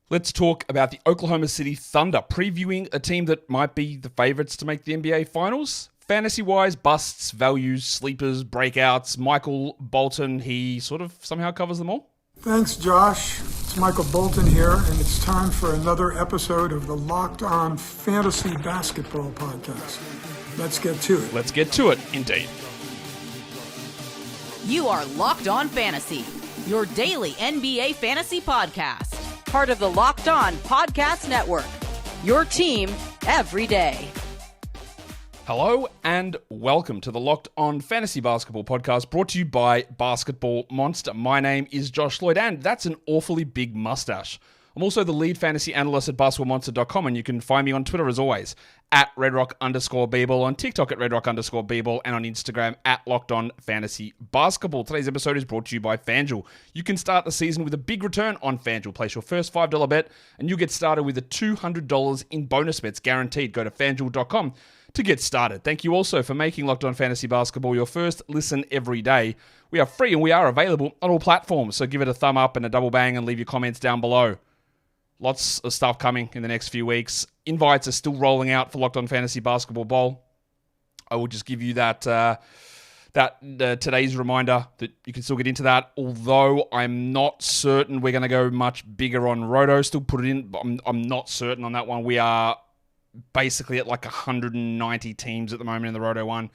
Let's talk about the Oklahoma City Thunder, previewing a team that might be the favorites to make the NBA Finals. Fantasy-wise, busts, values, sleepers, breakouts. Michael Bolton, he sort of somehow covers them all. Thanks, Josh. It's Michael Bolton here, and it's time for another episode of the Locked On Fantasy Basketball Podcast. Let's get to it. Let's get to it, indeed. You are Locked On Fantasy, your daily NBA fantasy podcast. Part of the Locked On Podcast Network, your team every day. Hello and welcome to the Locked On Fantasy Basketball Podcast, brought to you by Basketball Monster. My name is Josh Lloyd, and that's an awfully big mustache. I'm also the lead fantasy analyst at basketballmonster.com, and you can find me on Twitter as always, at redrock_bball, on TikTok at redrock_bball, and on Instagram at LockedOnFantasyBasketball. Today's episode is brought to you by FanDuel. You can start the season with a big return on FanDuel. Place your first $5 bet, and you'll get started with a $200 in bonus bets guaranteed. Go to FanDuel.com to get started. Thank you also for making Locked On Fantasy Basketball your first listen every day. We are free and we are available on all platforms, so give it a thumb up and a double bang and leave your comments down below. Lots of stuff coming in the next few weeks. Invites are still rolling out for Locked On Fantasy Basketball Bowl. I will just give you that today's reminder that you can still get into that, although I'm not certain we're going to go much bigger on Roto. Still put it in, but I'm not certain on that one. We are basically at like 190 teams at the moment in the Roto one.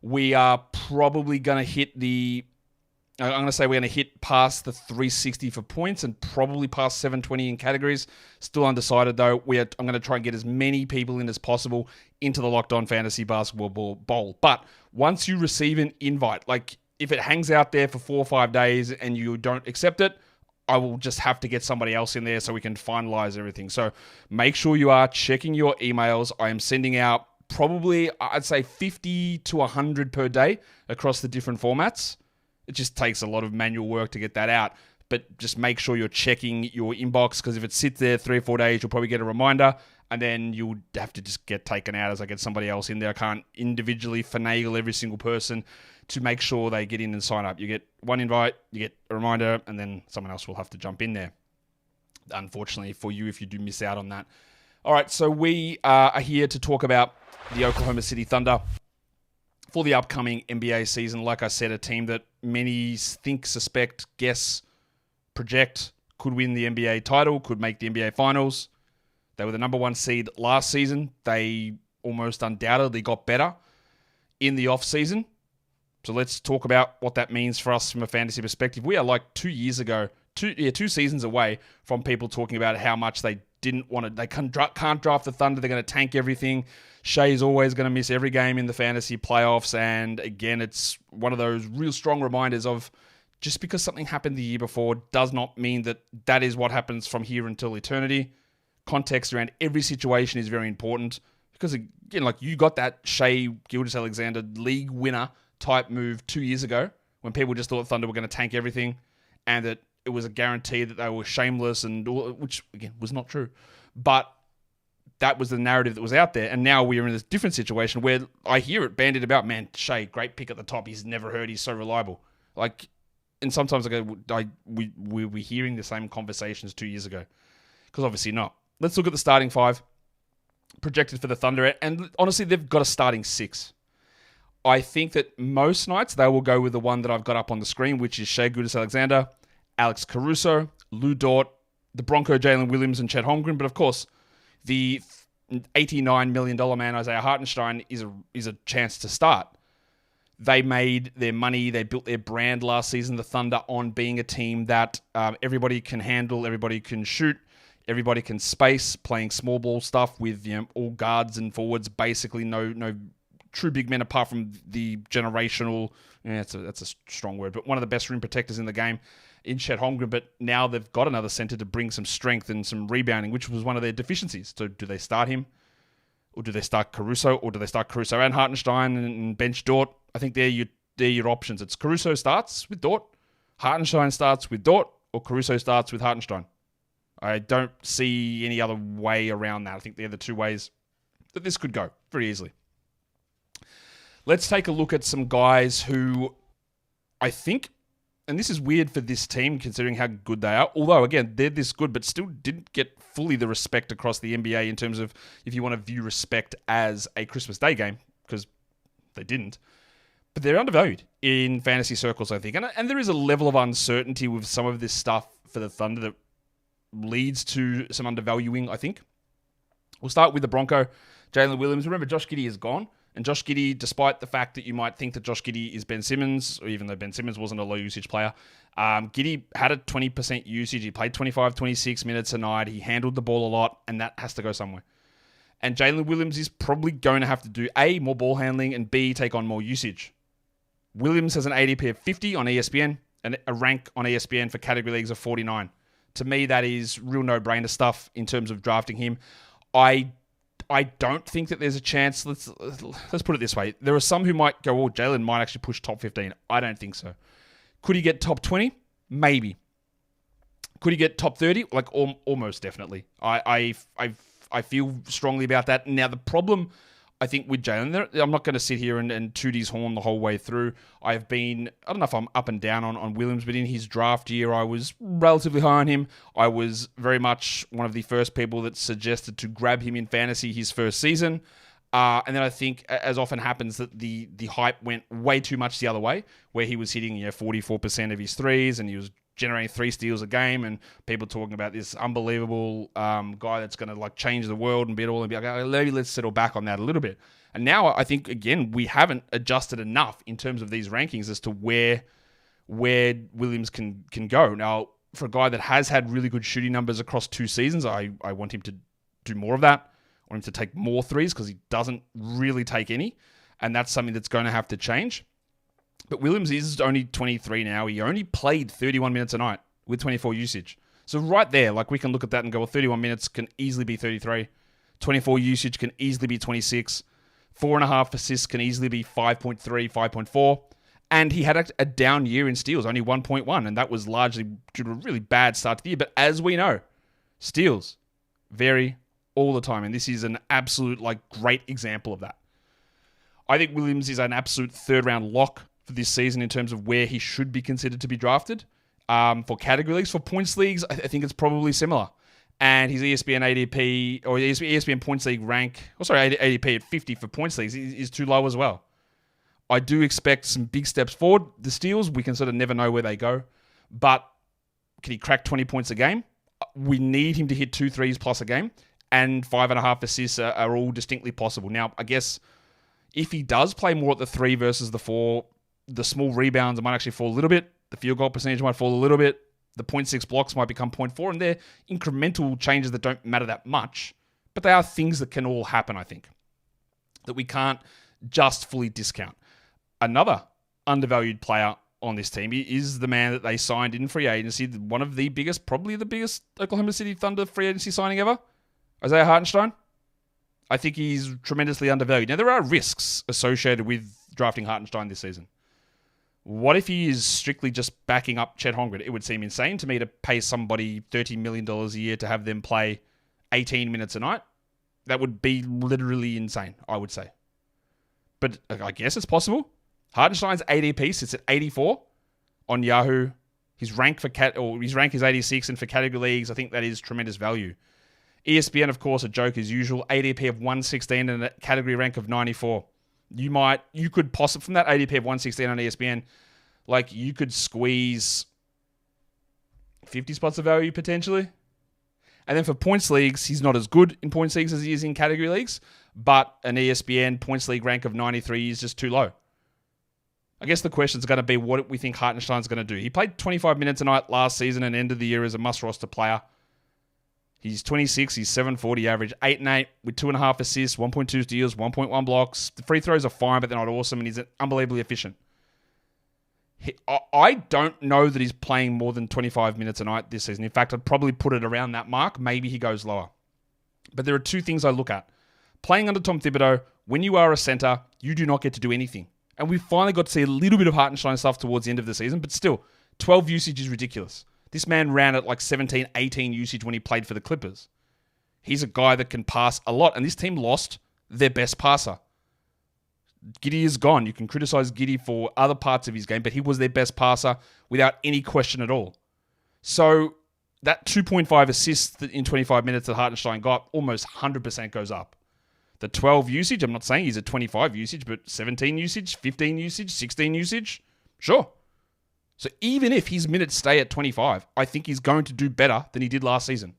We are probably going to hit I'm going to say we're going to hit past the 360 for points and probably past 720 in categories. Still undecided though. I'm going to try and get as many people in as possible into the Locked On Fantasy Basketball Bowl. But once you receive an invite, like if it hangs out there for 4 or 5 days and you don't accept it, I will just have to get somebody else in there so we can finalize everything. So make sure you are checking your emails. I am sending out probably, I'd say 50 to 100 per day across the different formats. It just takes a lot of manual work to get that out. But just make sure you're checking your inbox, because if it sits there 3 or 4 days, you'll probably get a reminder, and then you'll have to just get taken out as I get somebody else in there. I can't individually finagle every single person to make sure they get in and sign up. You get one invite, you get a reminder, and then someone else will have to jump in there. Unfortunately for you, if you do miss out on that. All right, so we are here to talk about the Oklahoma City Thunder for the upcoming NBA season. Like I said, a team that many think, suspect, guess, project could win the NBA title, could make the NBA Finals. They were the number 1 seed last season. They almost undoubtedly got better in the offseason. So let's talk about what that means for us from a fantasy perspective. We are like 2 seasons away from people talking about how much they didn't want to. They can't draft the Thunder. They're going to tank everything. Shai's always going to miss every game in the fantasy playoffs. And again, it's one of those real strong reminders of just because something happened the year before does not mean that that is what happens from here until eternity. Context around every situation is very important, because again, like you got that Shai Gilgeous-Alexander league winner type move 2 years ago when people just thought Thunder were going to tank everything and that it was a guarantee that they were shameless, and which again was not true. But that was the narrative that was out there. And now we are in this different situation where I hear it bandied about, man, Shai, great pick at the top. He's never hurt. He's so reliable. Like, and sometimes I go, we're hearing the same conversations 2 years ago, because obviously not. Let's look at the starting 5 projected for the Thunder. And honestly, they've got a starting 6. I think that most nights they will go with the one that I've got up on the screen, which is Shai Gilgeous-Alexander, Alex Caruso, Lu Dort, the Bronco Jalen Williams, and Chet Holmgren. But of course, the $89 million man Isaiah Hartenstein is a chance to start. They made their money, they built their brand last season, the Thunder, on being a team that everybody can handle, everybody can shoot, everybody can space, playing small ball stuff with all guards and forwards, basically no true big men apart from the generational, that's a strong word, but one of the best rim protectors in the game in Chet Holmgren. But now they've got another center to bring some strength and some rebounding, which was one of their deficiencies. So do they start him? Or do they start Caruso? Or do they start Caruso and Hartenstein and bench Dort? I think they're your options. It's Caruso starts with Dort, Hartenstein starts with Dort, or Caruso starts with Hartenstein. I don't see any other way around that. I think they're the two ways that this could go very easily. Let's take a look at some guys who I think and this is weird for this team considering how good they are. Although, again, they're this good, but still didn't get fully the respect across the NBA in terms of if you want to view respect as a Christmas Day game, because they didn't. But they're undervalued in fantasy circles, I think. And there is a level of uncertainty with some of this stuff for the Thunder that leads to some undervaluing, I think. We'll start with the Bronco, Jalen Williams. Remember, Josh Giddey is gone. And Josh Giddey, despite the fact that you might think that Josh Giddey is Ben Simmons, or even though Ben Simmons wasn't a low-usage player, Giddey had a 20% usage. He played 25, 26 minutes a night. He handled the ball a lot, and that has to go somewhere. And Jalen Williams is probably going to have to do, A, more ball handling, and B, take on more usage. Williams has an ADP of 50 on ESPN, and a rank on ESPN for category leagues of 49. To me, that is real no-brainer stuff in terms of drafting him. I don't think that there's a chance. Let's put it this way. There are some who might go, Jalen might actually push top 15. I don't think so. Could he get top 20? Maybe. Could he get top 30? Like, almost definitely. I feel strongly about that. Now, the problem, I think, with Jalen, I'm not going to sit here and toot his horn the whole way through. I don't know if I'm up and down on Williams, but in his draft year, I was relatively high on him. I was very much one of the first people that suggested to grab him in fantasy his first season. And then I think, as often happens, that the hype went way too much the other way, where he was hitting 44% of his threes, and he was generating 3 steals a game, and people talking about this unbelievable guy that's going to like change the world and be it all, and be like, maybe let's settle back on that a little bit. And now I think, again, we haven't adjusted enough in terms of these rankings as to where Williams can go. Now, for a guy that has had really good shooting numbers across 2 seasons, I want him to do more of that. I want him to take more threes because he doesn't really take any, and that's something that's going to have to change. But Williams is only 23 now. He only played 31 minutes a night with 24 usage. So right there, like, we can look at that and go, 31 minutes can easily be 33. 24 usage can easily be 26. 4.5 assists can easily be 5.3, 5.4. And he had a down year in steals, only 1.1. And that was largely due to a really bad start to the year. But as we know, steals vary all the time. And this is an absolute, great example of that. I think Williams is an absolute third-round lock for this season in terms of where he should be considered to be drafted. For category leagues, for points leagues, I think it's probably similar. And his ESPN ADP, or ESPN points league rank, ADP at 50 for points leagues is too low as well. I do expect some big steps forward. The steals, we can sort of never know where they go. But can he crack 20 points a game? We need him to hit 2 threes plus a game, and 5.5 assists are all distinctly possible. Now, I guess if he does play more at the 3 versus the 4, the small rebounds might actually fall a little bit. The field goal percentage might fall a little bit. The 0.6 blocks might become 0.4. And they're incremental changes that don't matter that much. But they are things that can all happen, I think, that we can't just fully discount. Another undervalued player on this team is the man that they signed in free agency. One of the biggest, probably the biggest Oklahoma City Thunder free agency signing ever. Ajay Hartenstein. I think he's tremendously undervalued. Now, there are risks associated with drafting Hartenstein this season. What if he is strictly just backing up Chet Holmgren? It would seem insane to me to pay somebody $30 million a year to have them play 18 minutes a night. That would be literally insane, I would say. But I guess it's possible. Hartenstein's ADP sits at 84 on Yahoo. His rank is 86, and for category leagues, I think that is tremendous value. ESPN, of course, a joke as usual. ADP of 116 and a category rank of 94. You could possibly, from that ADP of 116 on ESPN, you could squeeze 50 spots of value potentially. And then for points leagues, he's not as good in points leagues as he is in category leagues, but an ESPN points league rank of 93 is just too low. I guess the question is going to be what we think Hartenstein's going to do. He played 25 minutes a night last season and ended the year as a must-roster player. He's 26, he's 740 average, 8 and 8 with 2.5 assists, 1.2 steals, 1.1 blocks. The free throws are fine, but they're not awesome, and he's unbelievably efficient. I don't know that he's playing more than 25 minutes a night this season. In fact, I'd probably put it around that mark. Maybe he goes lower. But there are 2 things I look at. Playing under Tom Thibodeau, when you are a center, you do not get to do anything. And we finally got to see a little bit of Hartenstein stuff towards the end of the season, but still, 12 usage is ridiculous. This man ran at 17, 18 usage when he played for the Clippers. He's a guy that can pass a lot, and this team lost their best passer. Giddey is gone. You can criticize Giddey for other parts of his game, but he was their best passer without any question at all. So that 2.5 assists in 25 minutes that Hartenstein got, almost 100% goes up. The 12 usage, I'm not saying he's a 25 usage, but 17 usage, 15 usage, 16 usage, sure. So even if his minutes stay at 25, I think he's going to do better than he did last season.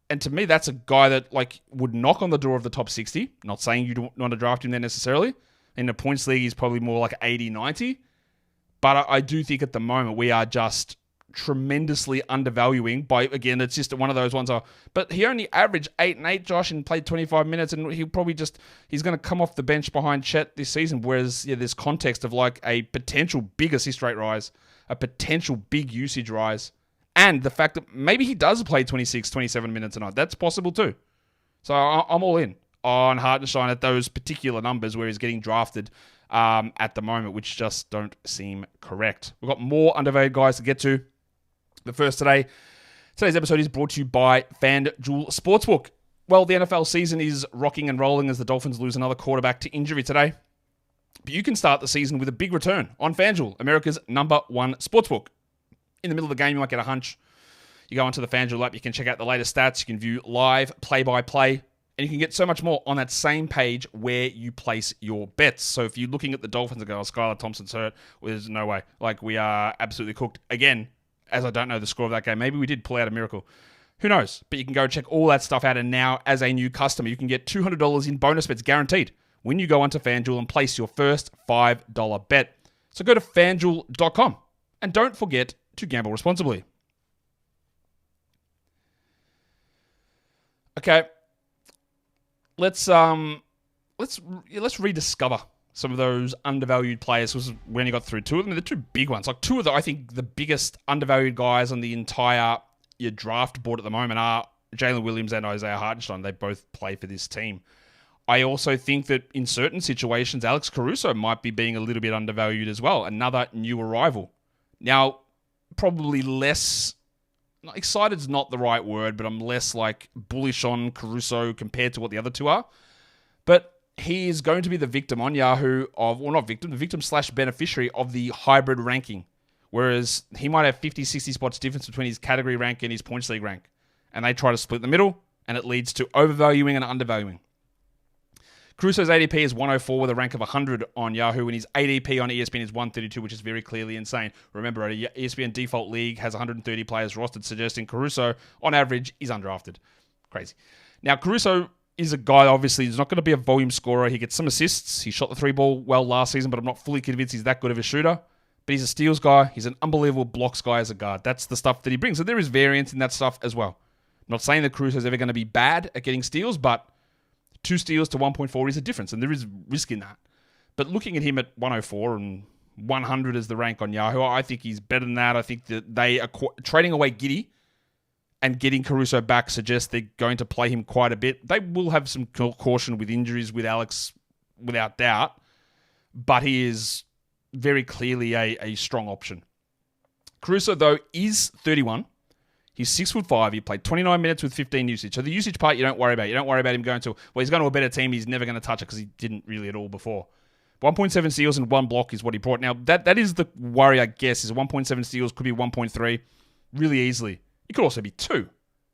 And to me, that's a guy that would knock on the door of the top 60. Not saying you don't want to draft him there necessarily. In the points league, he's probably more like 80, 90. But I do think at the moment we are just tremendously undervaluing by, again, it's just one of those ones. But he only averaged 8 and 8, Josh, and played 25 minutes, and he's going to come off the bench behind Chet this season. Whereas there's context of a potential big assist rate rise, a potential big usage rise, and the fact that maybe he does play 26, 27 minutes a night. That's possible too. So I'm all in on Hartenstein at those particular numbers where he's getting drafted at the moment, which just don't seem correct. We've got more undervalued guys to get to. But first today's episode is brought to you by FanDuel Sportsbook. Well, the NFL season is rocking and rolling as the Dolphins lose another quarterback to injury today. But you can start the season with a big return on FanDuel, America's #1 sportsbook. In the middle of the game, you might get a hunch. You go onto the FanDuel app, you can check out the latest stats, you can view live play-by-play, and you can get so much more on that same page where you place your bets. So if you're looking at the Dolphins and go, Skylar Thompson's hurt, well, there's no way. We are absolutely cooked. Again, as I don't know the score of that game, maybe we did pull out a miracle. Who knows? But you can go check all that stuff out, and now, as a new customer, you can get $200 in bonus bets guaranteed when you go onto FanDuel and place your first $5 bet. So go to FanDuel.com, and don't forget to gamble responsibly. Okay, let's rediscover some of those undervalued players. This was when you got through two of them. The two big ones, two of the, I think, the biggest undervalued guys on the entire draft board at the moment are Jalen Williams and Isaiah Hartenstein. They both play for this team. I also think that in certain situations, Alex Caruso might be being a little bit undervalued as well. Another new arrival. Now, probably less, excited's not the right word, but I'm less bullish on Caruso compared to what the other two are. But he is going to be the victim on Yahoo of, well, not victim, the victim/beneficiary of the hybrid ranking. Whereas he might have 50, 60 spots difference between his category rank and his points league rank. And they try to split the middle, and it leads to overvaluing and undervaluing. Caruso's ADP is 104 with a rank of 100 on Yahoo, and his ADP on ESPN is 132, which is very clearly insane. Remember, a ESPN default league has 130 players rostered, suggesting Caruso, on average, is undrafted. Crazy. Now, Caruso is a guy, obviously, he's not going to be a volume scorer. He gets some assists. He shot the 3-ball well last season, but I'm not fully convinced he's that good of a shooter. But he's a steals guy. He's an unbelievable blocks guy as a guard. That's the stuff that he brings. So there is variance in that stuff as well. I'm not saying that Caruso's ever going to be bad at getting steals, but 2 steals to 1.4 is a difference, and there is risk in that. But looking at him at 104 and 100 as the rank on Yahoo, I think he's better than that. I think that they are trading away Giddey and getting Caruso back suggests they're going to play him quite a bit. They will have some caution with injuries with Alex, without doubt, but he is very clearly a strong option. Caruso, though, is 31. He's 6'5". He played 29 minutes with 15 usage. So the usage part, you don't worry about. You don't worry about him going to, well, he's going to a better team. He's never going to touch it because he didn't really at all before. 1.7 steals and 1 block is what he brought. Now, that is the worry, I guess, is 1.7 steals could be 1.3 really easily. It could also be 2,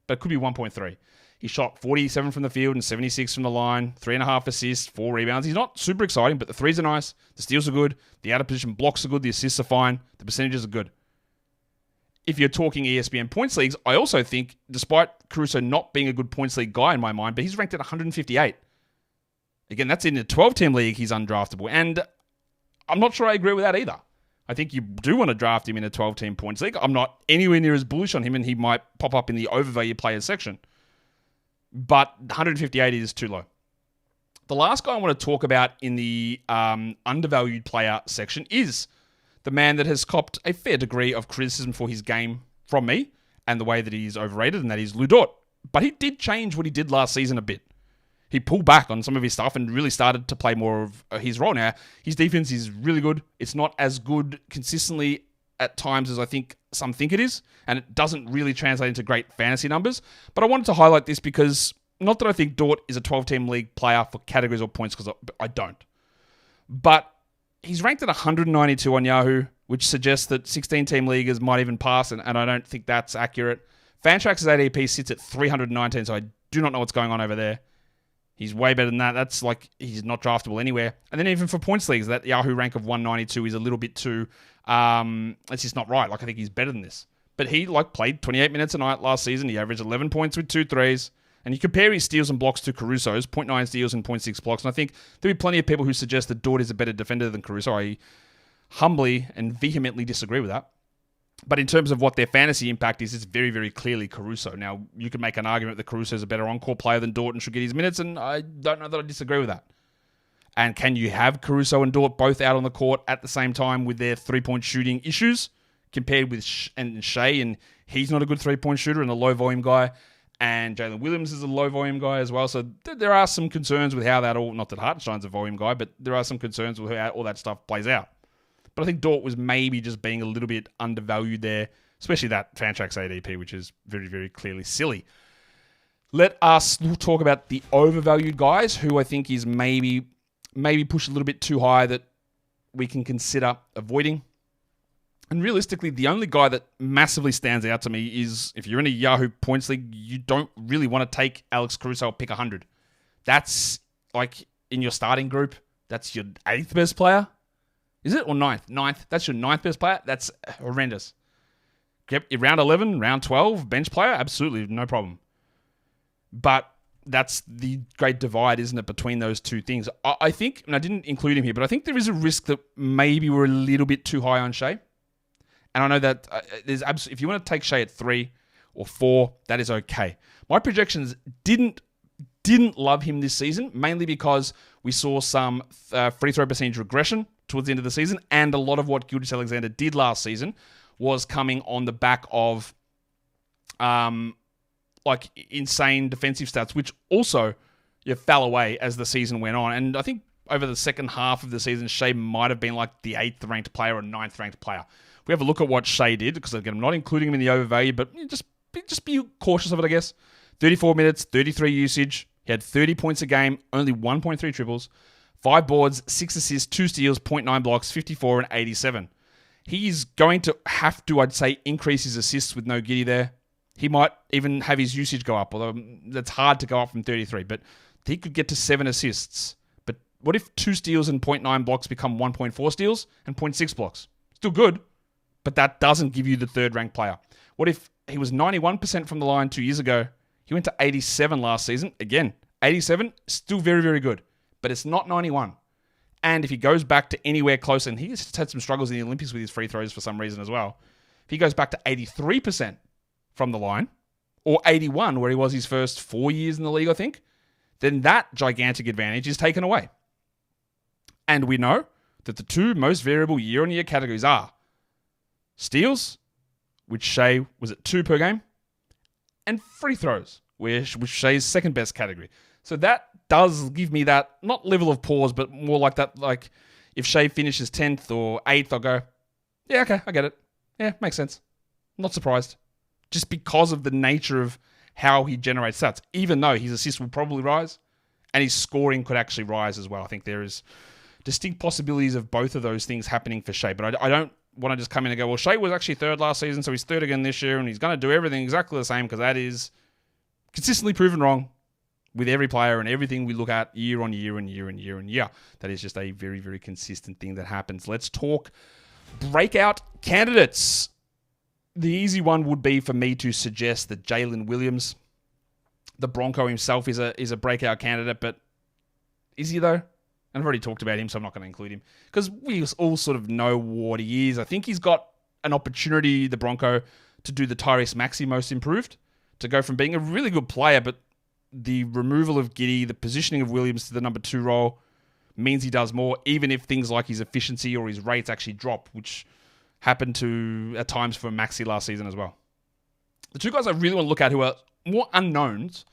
but it could be 1.3. He shot 47 from the field and 76 from the line, 3.5 assists, 4 rebounds. He's not super exciting, but the threes are nice. The steals are good. The out-of-position blocks are good. The assists are fine. The percentages are good. If you're talking ESPN points leagues, I also think, despite Caruso not being a good points league guy in my mind, but he's ranked at 158. Again, that's in a 12-team league, he's undraftable. And I'm not sure I agree with that either. I think you do want to draft him in a 12-team points league. I'm not anywhere near as bullish on him, and he might pop up in the overvalued players section. But 158 is too low. The last guy I want to talk about in the undervalued player section is the man that has copped a fair degree of criticism for his game from me and the way that he's overrated, and that is Lloyd. But he did change what he did last season a bit. He pulled back on some of his stuff and really started to play more of his role. Now, his defense is really good. It's not as good consistently at times as I think some think it is, and it doesn't really translate into great fantasy numbers. But I wanted to highlight this because, not that I think Dort is a 12-team league player for categories or points, because I don't. But he's ranked at 192 on Yahoo, which suggests that 16-team leaguers might even pass, and I don't think that's accurate. Fantrax's ADP sits at 319, so I do not know what's going on over there. He's way better than that. That's like, he's not draftable anywhere. And then even for points leagues, that Yahoo rank of 192 is a little bit too, it's just not right. Like, I think he's better than this. But he played 28 minutes a night last season. He averaged 11 points with 2 threes. And you compare his steals and blocks to Caruso's, 0.9 steals and 0.6 blocks. And I think there'll be plenty of people who suggest that Dort is a better defender than Caruso. I humbly and vehemently disagree with that. But in terms of what their fantasy impact is, it's very, very clearly Caruso. Now, you can make an argument that Caruso is a better on-court player than Dort and should get his minutes, and I don't know that I disagree with that. And can you have Caruso and Dort both out on the court at the same time with their three-point shooting issues compared with Shai, and he's not a good three-point shooter and a low-volume guy, and Jalen Williams is a low-volume guy as well. So there are some concerns with how that all, not that Hartenstein's a volume guy, but there are some concerns with how all that stuff plays out. But I think Dort was maybe just being a little bit undervalued there, especially that Fantrax ADP, which is very, very clearly silly. Let us talk about the overvalued guys, who I think is maybe pushed a little bit too high that we can consider avoiding. And realistically, the only guy that massively stands out to me is, if you're in a Yahoo points league, you don't really want to take Alex Caruso or pick 100. That's like in your starting group, that's your 8th best player. Is it? Or 9th? 9th. That's your 9th best player? That's horrendous. Round 11, round 12, bench player? Absolutely, no problem. But that's the great divide, isn't it, between those two things? I think, and I didn't include him here, but I think there is a risk that maybe we're a little bit too high on Shai. And I know that if you want to take Shai at 3 or 4, that is okay. My projections didn't love him this season, mainly because we saw some free throw percentage regression towards the end of the season, and a lot of what Gilgeous-Alexander did last season was coming on the back of insane defensive stats, which also fell away as the season went on. And I think over the second half of the season, Shai might have been like the 8th ranked player or 9th ranked player. We have a look at what Shai did, because again, I'm not including him in the overvalue, but just be cautious of it, I guess. 34 minutes, 33 usage. He had 30 points a game, only 1.3 triples, 5 boards, 6 assists, 2 steals, 0.9 blocks, 54 and 87. He's going to have to, I'd say, increase his assists with no Giddy there. He might even have his usage go up, although that's hard to go up from 33, but he could get to 7 assists. But what if 2 steals and 0.9 blocks become 1.4 steals and 0.6 blocks? Still good, but that doesn't give you the 3rd-ranked player. What if he was 91% from the line 2 years ago? He went to 87 last season. Again, 87, still very, very good. But it's not 91. And if he goes back to anywhere close, and he's had some struggles in the Olympics with his free throws for some reason as well. If he goes back to 83% from the line, or 81, where he was his first 4 years in the league, I think, then that gigantic advantage is taken away. And we know that the 2 most variable year-on-year categories are steals, which Shai was at 2 per game, and free throws, which Shai's second best category. So that does give me that, not level of pause, but more like that, like if Shai finishes 10th or 8th, I'll go, yeah, okay, I get it. Yeah, makes sense. Not surprised. Just because of the nature of how he generates stats, even though his assists will probably rise and his scoring could actually rise as well. I think there is distinct possibilities of both of those things happening for Shai, but I don't want to just come in and go, well, Shai was actually 3rd last season, so he's 3rd again this year, and he's going to do everything exactly the same, because that is consistently proven wrong with every player and everything we look at year on year and year and year and year. That is just a very, very consistent thing that happens. Let's talk breakout candidates. The easy one would be for me to suggest that Jalen Williams, the Bronco himself, is a breakout candidate, but is he though? And I've already talked about him, so I'm not going to include him, because we all sort of know what he is. I think he's got an opportunity, the Bronco, to do the Tyrese Maxey most improved, to go from being a really good player, but the removal of Giddy, the positioning of Williams to the number 2 role means he does more, even if things like his efficiency or his rates actually drop, which happened to at times for Maxey last season as well. The 2 guys I really want to look at who are more unknowns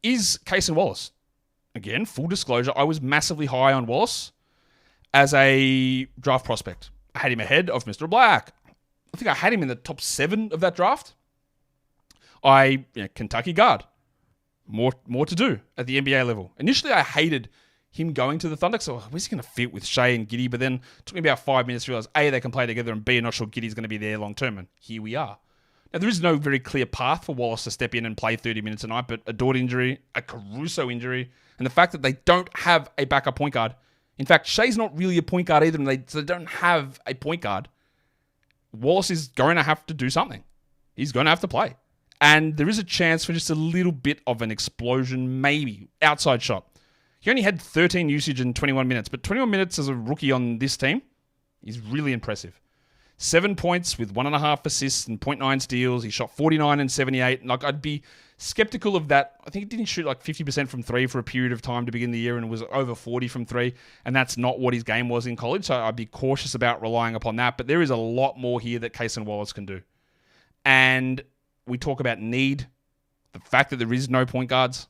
is Cason Wallace. Again, full disclosure, I was massively high on Wallace as a draft prospect. I had him ahead of Mr. Black. I think I had him in the top 7 of that draft. Kentucky guard. More to do at the NBA level. Initially, I hated him going to the Thunder. So where's he going to fit with Shai and Giddey? But then it took me about 5 minutes to realize, A, they can play together, and B, I'm not sure Giddey's going to be there long term. And here we are. Now, there is no very clear path for Wallace to step in and play 30 minutes tonight, but a Dort injury, a Caruso injury, and the fact that they don't have a backup point guard. In fact, Shai's not really a point guard either, and they don't have a point guard. Wallace is going to have to do something. He's going to have to play. And there is a chance for just a little bit of an explosion, maybe. Outside shot. He only had 13 usage in 21 minutes, but 21 minutes as a rookie on this team is really impressive. 7 points with 1.5 assists and 0.9 steals. He shot 49 and 78. Like, I'd be skeptical of that. I think he didn't shoot like 50% from three for a period of time to begin the year and was over 40 from three. And that's not what his game was in college. So I'd be cautious about relying upon that. But there is a lot more here that Cason Wallace can do. And we talk about need. The fact that there is no point guards.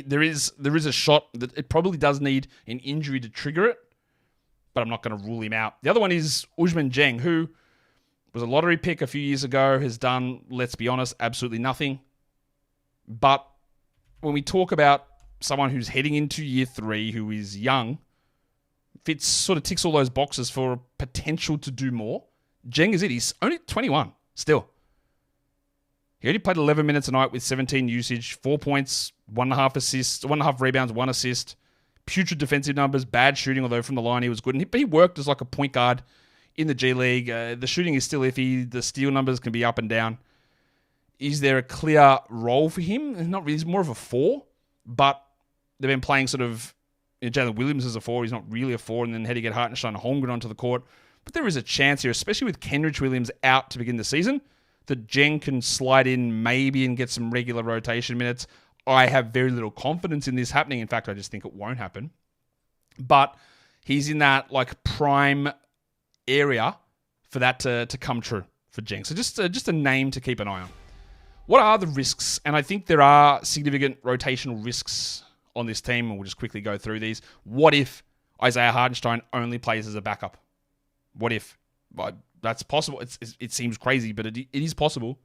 There is a shot that it probably does need an injury to trigger it. But I'm not going to rule him out. The other one is Ousmane Dieng, who was a lottery pick a few years ago, has done, let's be honest, absolutely nothing. But when we talk about someone who's heading into year 3, who is young, sort of ticks all those boxes for potential to do more. Dieng is it. He's only 21 still. He only played 11 minutes a night with 17 usage, 4 points, 1.5 assists, 1.5 rebounds, 1 assist. Putrid defensive numbers, bad shooting, although from the line he was good. But he worked as like a point guard in the G League. The shooting is still iffy. The steal numbers can be up and down. Is there a clear role for him? Not really. He's more of a 4, but they've been playing sort of Jalen Williams as a 4. He's not really a 4, and then had to get Hartenstein and Holmgren onto the court. But there is a chance here, especially with Kenrich Williams out to begin the season, that Dieng can slide in maybe and get some regular rotation minutes. I have very little confidence in this happening. In fact, I just think it won't happen. But he's in that like prime area for that to come true for Dieng. So just a name to keep an eye on. What are the risks? And I think there are significant rotational risks on this team, and we'll just quickly go through these. What if Isaiah Hartenstein only plays as a backup? What if? That's possible. It seems crazy, but it is possible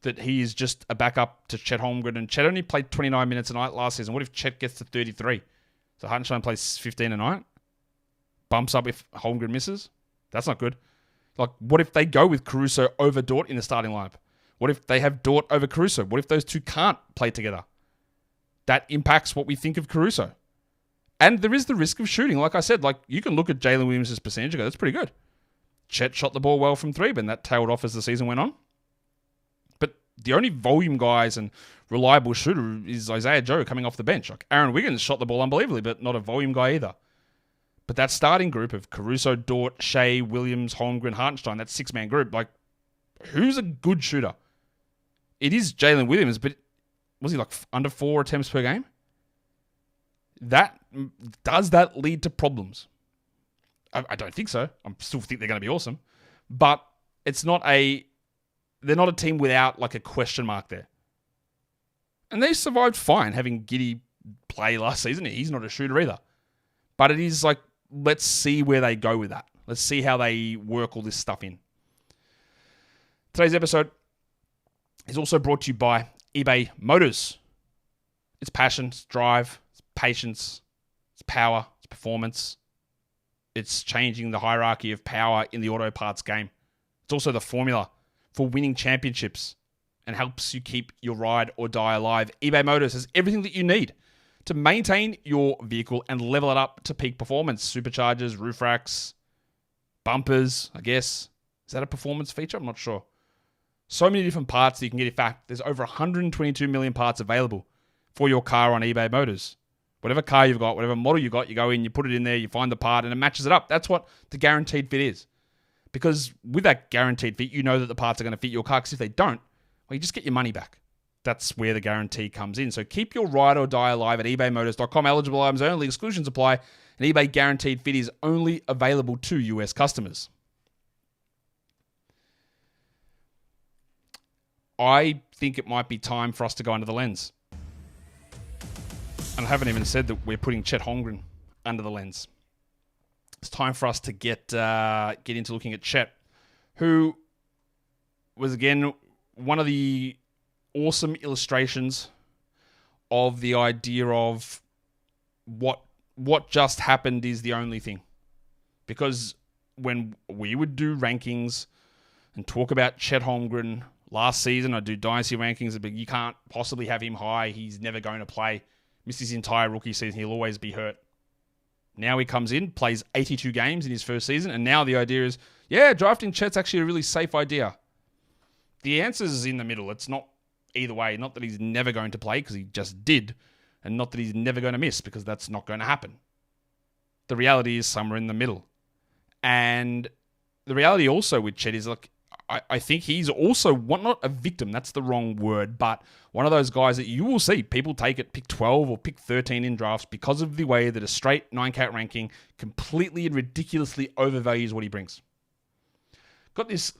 that he is just a backup to Chet Holmgren. And Chet only played 29 minutes a night last season. What if Chet gets to 33? So Hartenstein plays 15 a night? Bumps up if Holmgren misses? That's not good. Like, what if they go with Caruso over Dort in the starting lineup? What if they have Dort over Caruso? What if those two can't play together? That impacts what we think of Caruso. And there is the risk of shooting. Like I said, like you can look at Jalen Williams' percentage and go, that's pretty good. Chet shot the ball well from 3, but that tailed off as the season went on. But the only volume guys and reliable shooter is Isaiah Joe coming off the bench. Like Aaron Wiggins shot the ball unbelievably, but not a volume guy either. But that starting group of Caruso, Dort, Shai, Williams, Holmgren, Hartenstein, that 6-man group, like, who's a good shooter? It is Jalen Williams, but was he like under 4 attempts per game? Does that lead to problems? I don't think so. I still think they're going to be awesome. But they're not a team without like a question mark there. And they survived fine having Giddey play last season. He's not a shooter either. But it is like, let's see where they go with that. Let's see how they work all this stuff in. Today's episode is also brought to you by eBay Motors. It's passion, it's drive, it's patience, it's power, it's performance. It's changing the hierarchy of power in the auto parts game. It's also the formula for winning championships and helps you keep your ride or die alive. eBay Motors has everything that you need to maintain your vehicle and level it up to peak performance. Superchargers, roof racks, bumpers, I guess. Is that a performance feature? I'm not sure. So many different parts that you can get. In fact, there's over 122 million parts available for your car on eBay Motors. Whatever car you've got, whatever model you got, you go in, you put it in there, you find the part, and it matches it up. That's what the guaranteed fit is. Because with that guaranteed fit, you know that the parts are going to fit your car. Because if they don't, well, you just get your money back. That's where the guarantee comes in. So keep your ride or die alive at ebaymotors.com. Eligible items only. Exclusions apply. And eBay guaranteed fit is only available to US customers. I think it might be time for us to go under the lens. And I haven't even said that we're putting Chet Holmgren under the lens. It's time for us to get into looking at Chet, who was, again, one of the awesome illustrations of the idea of what just happened is the only thing. Because when we would do rankings and talk about Chet Holmgren last season, I do dynasty rankings, but you can't possibly have him high. He's never going to play. Missed his entire rookie season. He'll always be hurt. Now he comes in, plays 82 games in his first season, and now the idea is, drafting Chet's actually a really safe idea. The answer is in the middle. It's not either way. Not that he's never going to play, because he just did, and not that he's never going to miss, because that's not going to happen. The reality is somewhere in the middle. And the reality also with Chet is, like, I think he's also not a victim, that's the wrong word, but one of those guys that you will see people take at pick 12 or pick 13 in drafts because of the way that a straight 9-cat ranking completely and ridiculously overvalues what he brings. Got this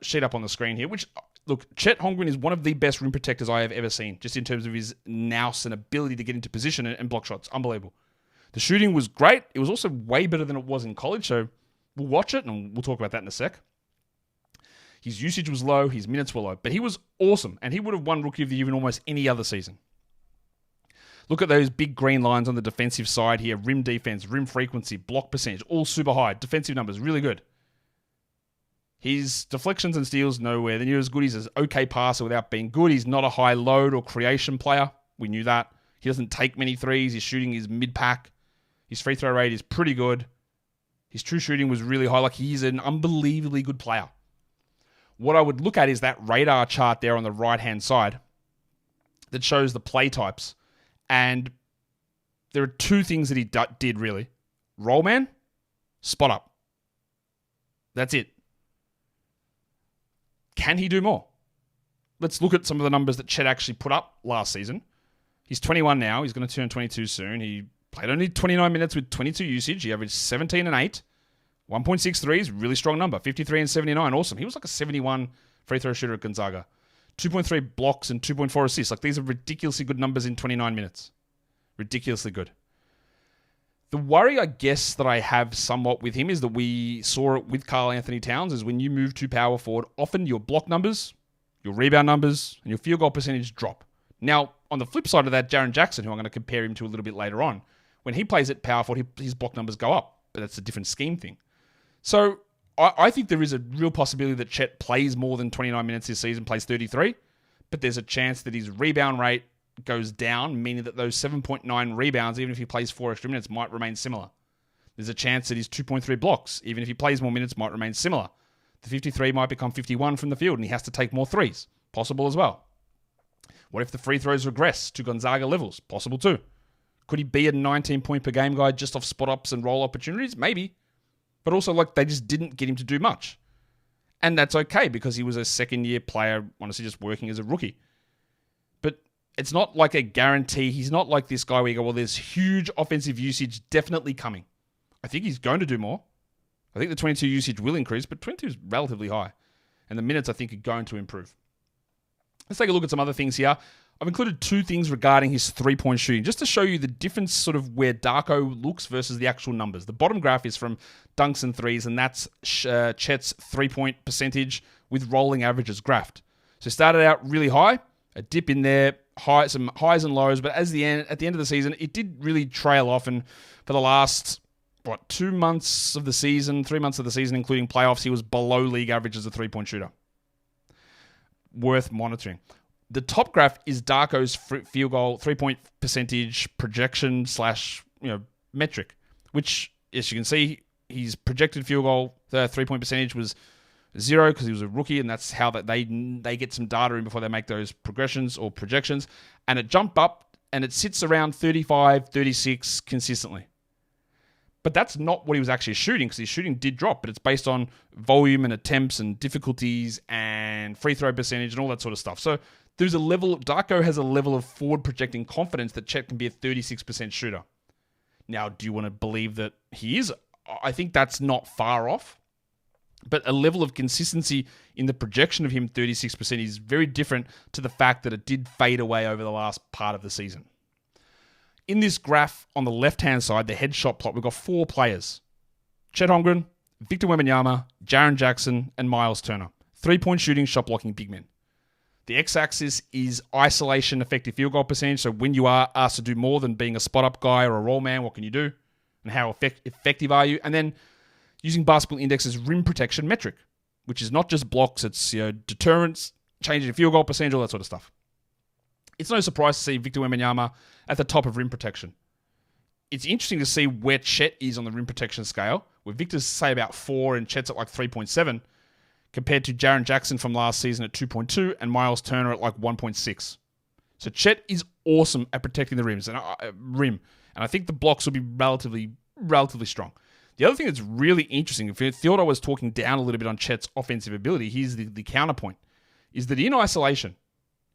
sheet up on the screen here, which, look, Chet Holmgren is one of the best rim protectors I have ever seen, just in terms of his nous and ability to get into position and block shots. Unbelievable. The shooting was great. It was also way better than it was in college, so we'll watch it and we'll talk about that in a sec. His usage was low, his minutes were low, but he was awesome, and he would have won Rookie of the Year in almost any other season. Look at those big green lines on the defensive side here. Rim defense, rim frequency, block percentage, all super high. Defensive numbers, really good. His deflections and steals, nowhere near as good. He's an okay passer without being good. He's not a high load or creation player. We knew that. He doesn't take many threes. His shooting is mid-pack. His free throw rate is pretty good. His true shooting was really high. Like, he's an unbelievably good player. What I would look at is that radar chart there on the right-hand side that shows the play types. And there are two things that he did, really. Roll man, spot up. That's it. Can he do more? Let's look at some of the numbers that Chet actually put up last season. He's 21 now. He's going to turn 22 soon. He played only 29 minutes with 22 usage. He averaged 17 and 8. 1.63 is really strong number. 53 and 79, awesome. He was like a 71 free throw shooter at Gonzaga. 2.3 blocks and 2.4 assists. Like, these are ridiculously good numbers in 29 minutes. Ridiculously good. The worry, I guess, that I have somewhat with him is that we saw it with Karl Anthony Towns, is when you move to power forward, often your block numbers, your rebound numbers, and your field goal percentage drop. Now, on the flip side of that, Jaren Jackson, who I'm going to compare him to a little bit later on, when he plays at power forward, his block numbers go up, but that's a different scheme thing. So I think there is a real possibility that Chet plays more than 29 minutes this season, plays 33, but there's a chance that his rebound rate goes down, meaning that those 7.9 rebounds, even if he plays 4 extra minutes, might remain similar. There's a chance that his 2.3 blocks, even if he plays more minutes, might remain similar. The 53 might become 51 from the field, and he has to take more threes. Possible as well. What if the free throws regress to Gonzaga levels? Possible too. Could he be a 19-point per game guy just off spot ups and roll opportunities? Maybe. But also, like, they just didn't get him to do much. And that's okay, because he was a second-year player, honestly, just working as a rookie. But it's not like a guarantee. He's not like this guy where you go, well, there's huge offensive usage definitely coming. I think he's going to do more. I think the 22 usage will increase, but 22 is relatively high. And the minutes, I think, are going to improve. Let's take a look at some other things here. I've included 2 things regarding his three-point shooting, just to show you the difference sort of where Darko looks versus the actual numbers. The bottom graph is from dunks and threes, and that's Chet's three-point percentage with rolling averages graphed. So started out really high, a dip in there, some highs and lows, but at the end of the season, it did really trail off, and for the last 2 months of the season, 3 months of the season, including playoffs, he was below league average as a three-point shooter. Worth monitoring. The top graph is Darko's field goal, three-point percentage projection / metric, which, as you can see, his projected field goal, the three-point percentage was 0 because he was a rookie, and that's how they get some data in before they make those progressions or projections. And it jumped up, and it sits around 35, 36 consistently. But that's not what he was actually shooting, because his shooting did drop, but it's based on volume and attempts and difficulties and free throw percentage and all that sort of stuff. So there's a level, Darko has a level of forward projecting confidence that Chet can be a 36% shooter. Now, do you want to believe that he is? I think that's not far off, but a level of consistency in the projection of him 36% is very different to the fact that it did fade away over the last part of the season. In this graph on the left-hand side, the headshot plot, we've got 4 players. Chet Holmgren, Victor Wembanyama, Jaren Jackson, and Miles Turner. Three-point shooting, shot blocking big men. The x-axis is isolation effective field goal percentage. So when you are asked to do more than being a spot-up guy or a roll man, what can you do? And how effective are you? And then using Basketball Index's rim protection metric, which is not just blocks, it's deterrence, changing field goal percentage, all that sort of stuff. It's no surprise to see Victor Wembanyama at the top of rim protection. It's interesting to see where Chet is on the rim protection scale, where Victor's, say, about 4 and Chet's at like 3.7, compared to Jaren Jackson from last season at 2.2 and Miles Turner at like 1.6. So Chet is awesome at protecting the rim. And I think the blocks will be relatively strong. The other thing that's really interesting, if Theodore was talking down a little bit on Chet's offensive ability, here's the counterpoint, is that in isolation,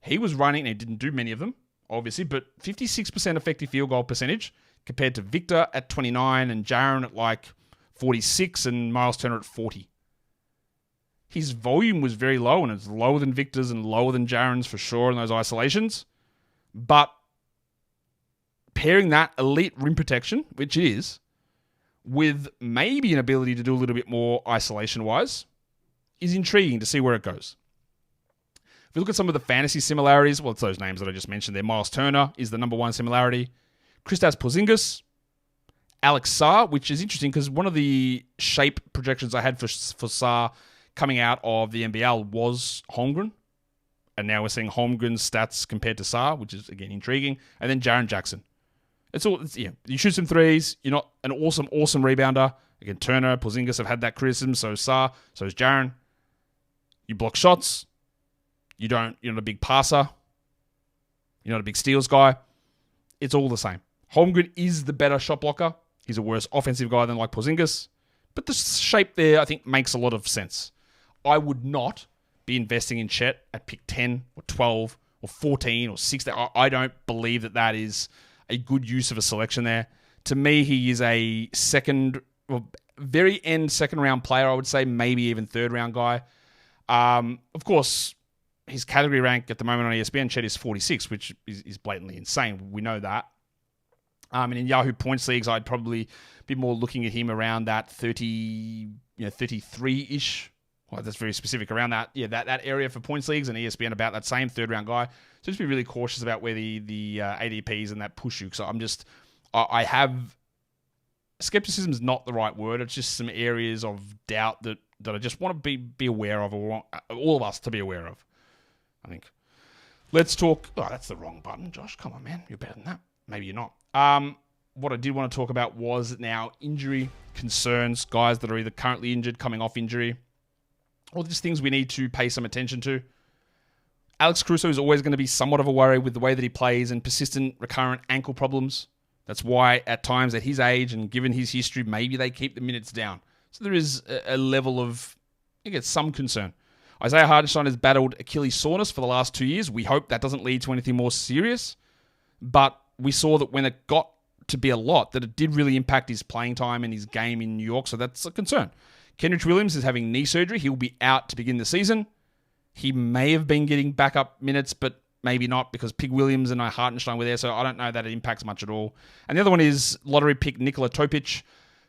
he was running, and he didn't do many of them, obviously, but 56% effective field goal percentage compared to Victor at 29 and Jaren at like 46 and Miles Turner at 40. His volume was very low, and it's lower than Victor's and lower than Jaren's for sure in those isolations. But pairing that elite rim protection, which it is, with maybe an ability to do a little bit more isolation-wise, is intriguing to see where it goes. If we look at some of the fantasy similarities, well, it's those names that I just mentioned there. Miles Turner is the number one similarity. Kristaps Porzingis, Alex Sarr, which is interesting because one of the shape projections I had for Sarr coming out of the NBL was Holmgren. And now we're seeing Holmgren's stats compared to Sarr, which is, again, intriguing. And then Jaren Jackson. You shoot some threes. You're not an awesome rebounder. Again, Turner, Porzingis have had that criticism. So Sarr, so is Jaren. You block shots. You're not a big passer. You're not a big steals guy. It's all the same. Holmgren is the better shot blocker. He's a worse offensive guy than like Porzingis. But the shape there, I think, makes a lot of sense. I would not be investing in Chet at pick 10 or 12 or 14 or 16. I don't believe that is a good use of a selection there. To me, he is a very end second round player, I would say, maybe even third round guy. Of course, his category rank at the moment on ESPN, Chet is 46, which is blatantly insane. We know that. And in Yahoo points leagues, I'd probably be more looking at him around that 33-ish. Well, that's very specific around that. Yeah, that area for points leagues, and ESPN about that same third round guy. So just be really cautious about where the ADPs and that push you. So I have skepticism is not the right word. It's just some areas of doubt that I just want to be aware of, or want all of us to be aware of. I think. Let's talk. Oh, that's the wrong button, Josh. Come on, man. You're better than that. Maybe you're not. What I did want to talk about was now injury concerns, guys that are either currently injured, coming off injury, or just things we need to pay some attention to. Alex Caruso is always going to be somewhat of a worry with the way that he plays and persistent, recurrent ankle problems. That's why at times at his age and given his history, maybe they keep the minutes down. So there is a level of, I guess, some concern. Isaiah Hartenstein has battled Achilles soreness for the last 2 years. We hope that doesn't lead to anything more serious. But we saw that when it got to be a lot, that it did really impact his playing time and his game in New York. So that's a concern. Kenrich Williams is having knee surgery. He'll be out to begin the season. He may have been getting backup minutes, but maybe not because Pig Williams and Hartenstein were there. So I don't know that it impacts much at all. And the other one is lottery pick Nikola Topic,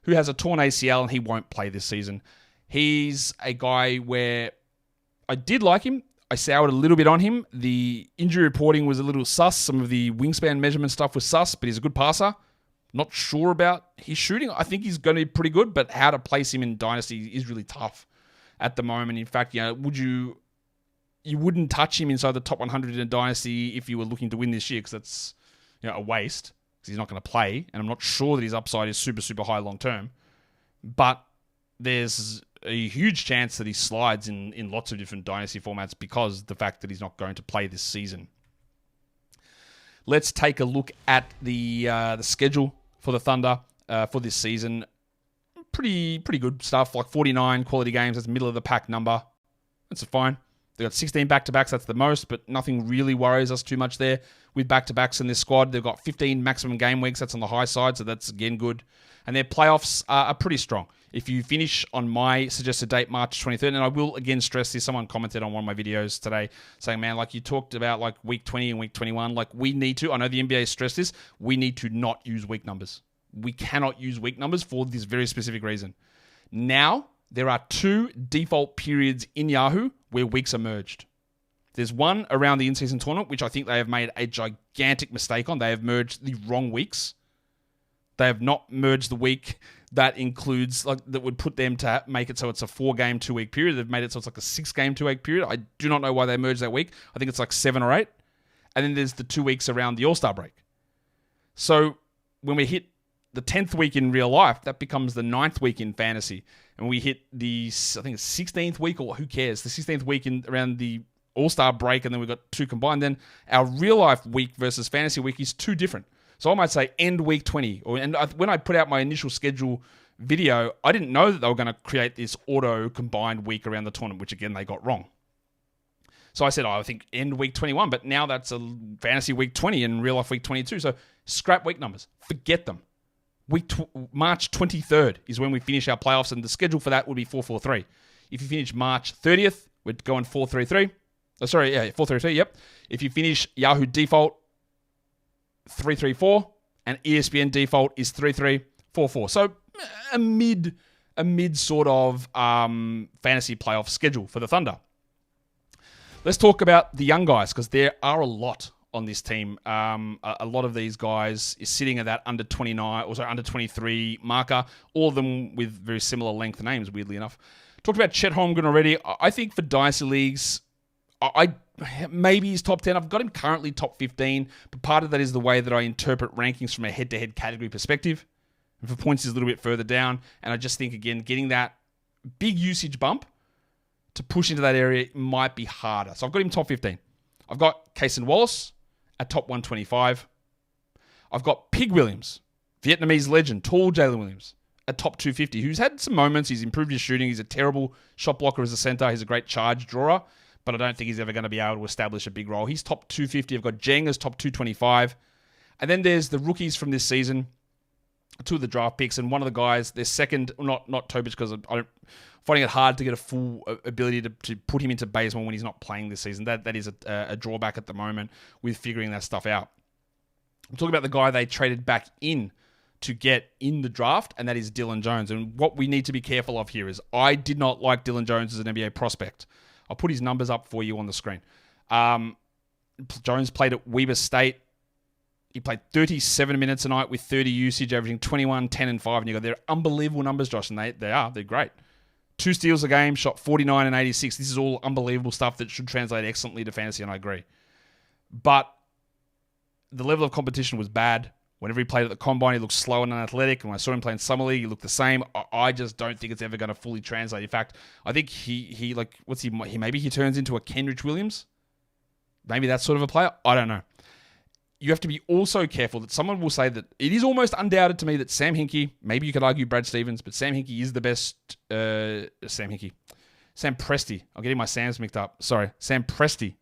who has a torn ACL and he won't play this season. He's a guy where I did like him. I soured a little bit on him. The injury reporting was a little sus. Some of the wingspan measurement stuff was sus, but he's a good passer. Not sure about his shooting. I think he's going to be pretty good, but how to place him in Dynasty is really tough at the moment. In fact, you wouldn't touch him inside the top 100 in a Dynasty if you were looking to win this year, because that's a waste, because he's not going to play, and I'm not sure that his upside is super, super high long term. But there's a huge chance that he slides in lots of different Dynasty formats because the fact that he's not going to play this season. Let's take a look at the schedule for the Thunder for this season. Pretty good stuff, like 49 quality games. That's middle of the pack number. That's fine. They've got 16 back-to-backs. That's the most, but nothing really worries us too much there with back-to-backs in this squad. They've got 15 maximum game weeks. That's on the high side, so that's, again, good. And their playoffs are pretty strong. If you finish on my suggested date, March 23rd, and I will, again, stress this. Someone commented on one of my videos today saying, man, like you talked about like week 20 and week 21, like we need to, I know the NBA stressed this, we need to not use week numbers. We cannot use week numbers for this very specific reason. Now, there are 2 default periods in Yahoo where weeks are merged. There's one around the in-season tournament, which I think they have made a gigantic mistake on. They have merged the wrong weeks. They have not merged the week that includes, that would put them to make it so it's a 4-game, 2-week period. They've made it so it's like a 6-game, 2-week period. I do not know why they merged that week. I think it's like 7 or 8. And then there's the 2 weeks around the All-Star break. So when we hit the 10th week in real life, that becomes the 9th week in fantasy. And we hit the, I think it's 16th week, or who cares, the 16th week around the All-Star break, and then we've got 2 combined. Then our real life week versus fantasy week is 2 different. So I might say end week 20. When I put out my initial schedule video, I didn't know that they were going to create this auto combined week around the tournament, which again, they got wrong. So I said, I think end week 21, but now that's a fantasy week 20 and real life week 22. So scrap week numbers. Forget them. March 23rd is when we finish our playoffs, and the schedule for that would be 4-4-3. If you finish March 30th, we're going 4-3-3. 4-3-3, yep. If you finish Yahoo default, 3-3-4, and ESPN default is 3-3-4-4. So a mid sort of fantasy playoff schedule for the Thunder. Let's talk about the young guys, because there are a lot on this team. A lot of these guys is sitting at that under 29, or sorry, under 23 marker, all of them with very similar length names, weirdly enough. Talked about Chet Holmgren already. I think for Dynasty Leagues, maybe he's top 10. I've got him currently top 15, but part of that is the way that I interpret rankings from a head-to-head category perspective. And for points, he's a little bit further down. And I just think, again, getting that big usage bump to push into that area might be harder. So I've got him top 15. I've got Cason Wallace at top 125. I've got Pig Williams, Vietnamese legend, tall Jalen Williams, at top 250, who's had some moments. He's improved his shooting. He's a terrible shot blocker as a center. He's a great charge drawer, but I don't think he's ever going to be able to establish a big role. He's top 250. I've got Dieng as top 225. And then there's the rookies from this season, 2 of the draft picks, and one of the guys, their second, not Tobic, because I'm finding it hard to get a full ability to put him into baseball when he's not playing this season. That is a drawback at the moment with figuring that stuff out. I'm talking about the guy they traded back in to get in the draft, and that is Dillon Jones. And what we need to be careful of here is I did not like Dillon Jones as an NBA prospect. I'll put his numbers up for you on the screen. Jones played at Weber State. He played 37 minutes a night with 30 usage, averaging 21, 10, and 5. And you go, they're unbelievable numbers, Josh, and they're great. 2 steals a game, shot 49 and 86. This is all unbelievable stuff that should translate excellently to fantasy, and I agree. But the level of competition was bad. Whenever he played at the Combine, he looked slow and unathletic. And when I saw him play in Summer League, he looked the same. I just don't think it's ever going to fully translate. In fact, I think maybe he turns into a Kenrich Williams. Maybe that sort of a player. I don't know. You have to be also careful that someone will say that it is almost undoubted to me that Sam Hinkie, maybe you could argue Brad Stevens, but Sam Hinkie is the best. Sam Presti. I'm getting my Sams mixed up. Sorry. Sam Presti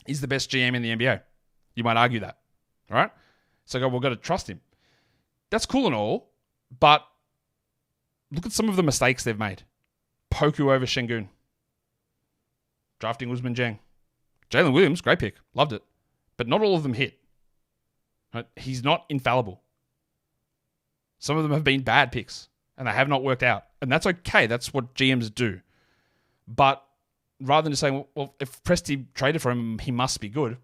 is the best GM in the NBA. You might argue that. All right? So we've got to trust him. That's cool and all, but look at some of the mistakes they've made. Poku over Şengün. Drafting Ousmane Dieng. Jalen Williams, great pick. Loved it. But not all of them hit. Right? He's not infallible. Some of them have been bad picks, and they have not worked out. And that's okay. That's what GMs do. But rather than just saying, well, if Presti traded for him, he must be good,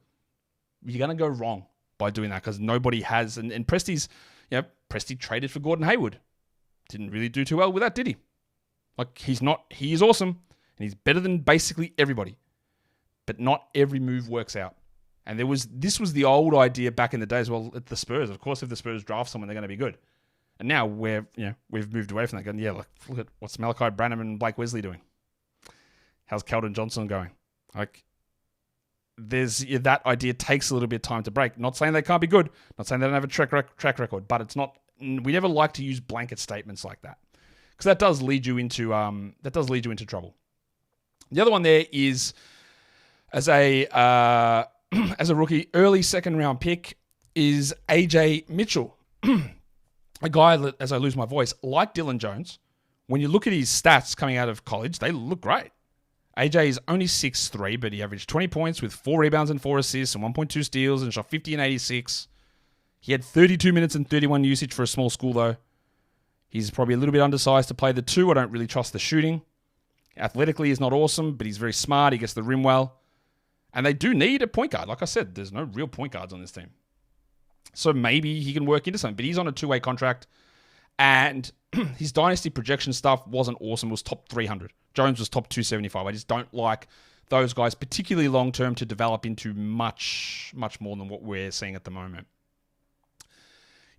you're going to go wrong by doing that, because nobody has. And Presti traded for Gordon Hayward. Didn't really do too well with that, did he? He is awesome, and he's better than basically everybody. But not every move works out. And this was the old idea back in the days. Well, at the Spurs, of course, if the Spurs draft someone, they're going to be good. And now we've moved away from that. Going, look at what's Malachi Branham and Blake Wesley doing. How's Keldon Johnson going? That idea takes a little bit of time to break. Not saying they can't be good. Not saying they don't have a track record. But it's not. We never like to use blanket statements like that, because that does lead you into trouble. The other one there is as a rookie, early second round pick is Ajay Mitchell. A guy that, as I lose my voice, like Dillon Jones, when you look at his stats coming out of college, they look great. AJ is only 6'3", but he averaged 20 points with 4 rebounds and 4 assists and 1.2 steals and shot 50 and 86. He had 32 minutes and 31 usage for a small school, though. He's probably a little bit undersized to play the 2. I don't really trust the shooting. Athletically, he's not awesome, but he's very smart. He gets the rim well. And they do need a point guard. Like I said, there's no real point guards on this team. So maybe he can work into something. But he's on a 2-way contract. And his dynasty projection stuff wasn't awesome. It was top 300. Jones was top 275. I just don't like those guys, particularly long-term, to develop into much, much more than what we're seeing at the moment.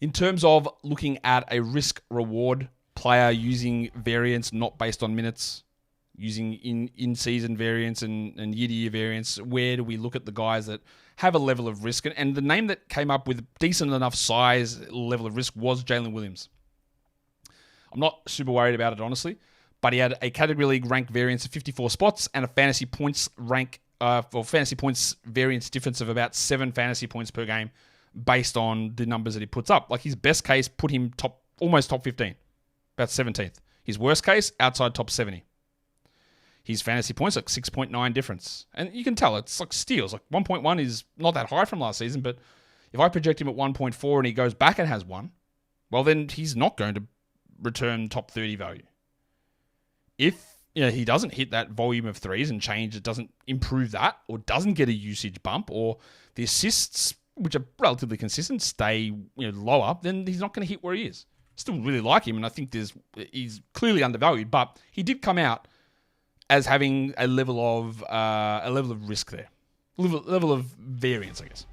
In terms of looking at a risk-reward player using variance not based on minutes, using in-season variance and year-to-year variance, where do we look at the guys that have a level of risk? And the name that came up with decent enough size level of risk was Jalen Williams. I'm not super worried about it, honestly, but he had a category league rank variance of 54 spots and a fantasy points fantasy points variance difference of about 7 fantasy points per game based on the numbers that he puts up. Like his best case put him almost top 15, about 17th. His worst case, outside top 70. His fantasy points, like 6.9 difference. And you can tell it's like steals. Like 1.1 is not that high from last season, but if I project him at 1.4 and he goes back and has 1, well, then he's not going to return top 30 value. If he doesn't hit that volume of threes and change, it doesn't improve that, or doesn't get a usage bump, or the assists, which are relatively consistent, stay lower, then he's not going to hit where he is. Still really like him, and I think he's clearly undervalued, but he did come out as having a level of risk there, level of variance, I guess.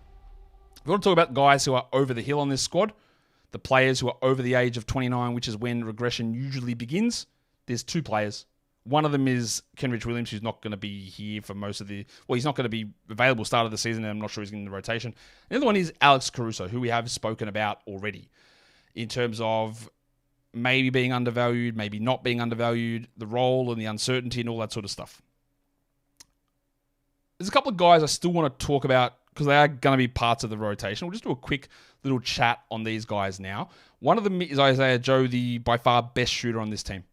We want to talk about guys who are over the hill on this squad, the players who are over the age of 29, which is when regression usually begins. There's 2 players. One of them is Kenrich Williams, who's not going to be here for most of he's not going to be available start of the season, and I'm not sure he's in the rotation. The other one is Alex Caruso, who we have spoken about already in terms of maybe being undervalued, maybe not being undervalued, the role and the uncertainty and all that sort of stuff. There's a couple of guys I still want to talk about because they are going to be parts of the rotation. We'll just do a quick little chat on these guys now. One of them is Isaiah Joe, the by far best shooter on this team.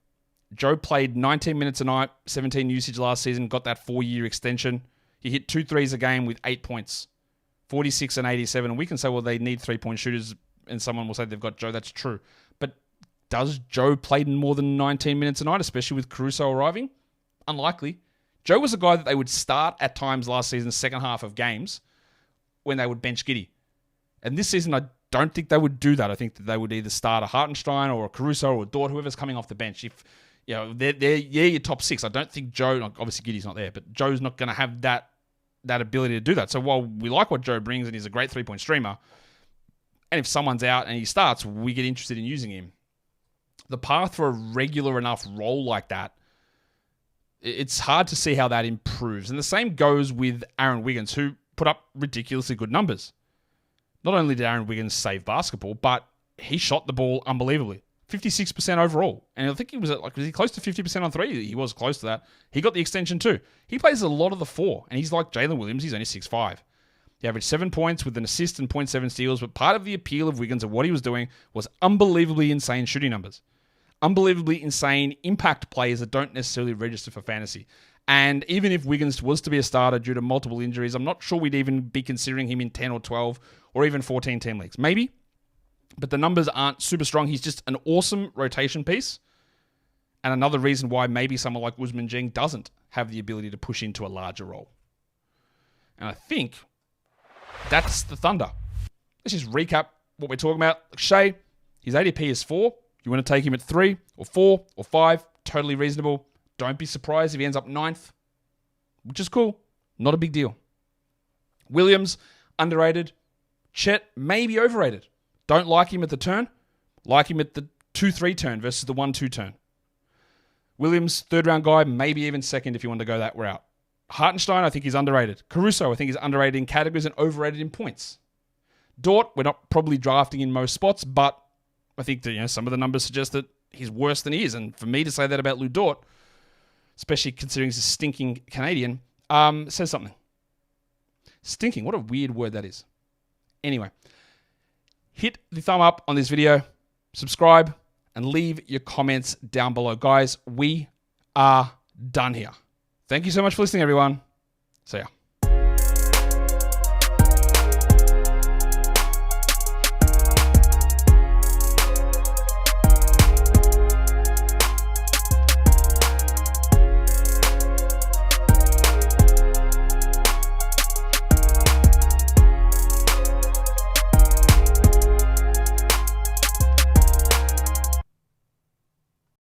Joe played 19 minutes a night, 17 usage last season, got that 4-year extension. He hit 2 threes a game with 8 points, 46 and 87. And we can say, well, they need 3-point shooters, and someone will say they've got Joe. That's true. But does Joe play more than 19 minutes a night, especially with Caruso arriving? Unlikely. Joe was a guy that they would start at times last season, second half of games, when they would bench Giddey. And this season, I don't think they would do that. I think that they would either start a Hartenstein or a Caruso or a Dort, whoever's coming off the bench. If they're your top 6. I don't think Joe, obviously Giddey's not there, but Joe's not going to have that ability to do that. So while we like what Joe brings and he's a great 3-point streamer, and if someone's out and he starts, we get interested in using him. The path for a regular enough role like that, it's hard to see how that improves. And the same goes with Aaron Wiggins, who put up ridiculously good numbers. Not only did Aaron Wiggins save basketball, but he shot the ball unbelievably. 56% overall. And I think he was he close to 50% on 3? He was close to that. He got the extension too. He plays a lot of the 4, and he's like Jalen Williams. He's only 6'5". He averaged 7 points with an assist and 0.7 steals, but part of the appeal of Wiggins and what he was doing was unbelievably insane shooting numbers. Unbelievably insane impact plays that don't necessarily register for fantasy. And even if Wiggins was to be a starter due to multiple injuries, I'm not sure we'd even be considering him in 10 or 12 or even 14 team leagues. Maybe, but the numbers aren't super strong. He's just an awesome rotation piece. And another reason why maybe someone like Ousmane Dieng doesn't have the ability to push into a larger role. And I think that's the Thunder. Let's just recap what we're talking about. Shai, his ADP is 4. You want to take him at 3 or 4 or 5, totally reasonable. Don't be surprised if he ends up 9th, which is cool. Not a big deal. Williams, underrated. Chet, maybe overrated. Don't like him at the turn. Like him at the 2-3 turn versus the 1-2 turn. Williams, 3rd round guy, maybe even 2nd if you want to go that route. Hartenstein, I think he's underrated. Caruso, I think he's underrated in categories and overrated in points. Dort, we're not probably drafting in most spots, but I think that some of the numbers suggest that he's worse than he is. And for me to say that about Lou Dort, especially considering he's a stinking Canadian, says something. Stinking, what a weird word that is. Anyway, hit the thumb up on this video, subscribe, and leave your comments down below. Guys, we are done here. Thank you so much for listening, everyone. See ya.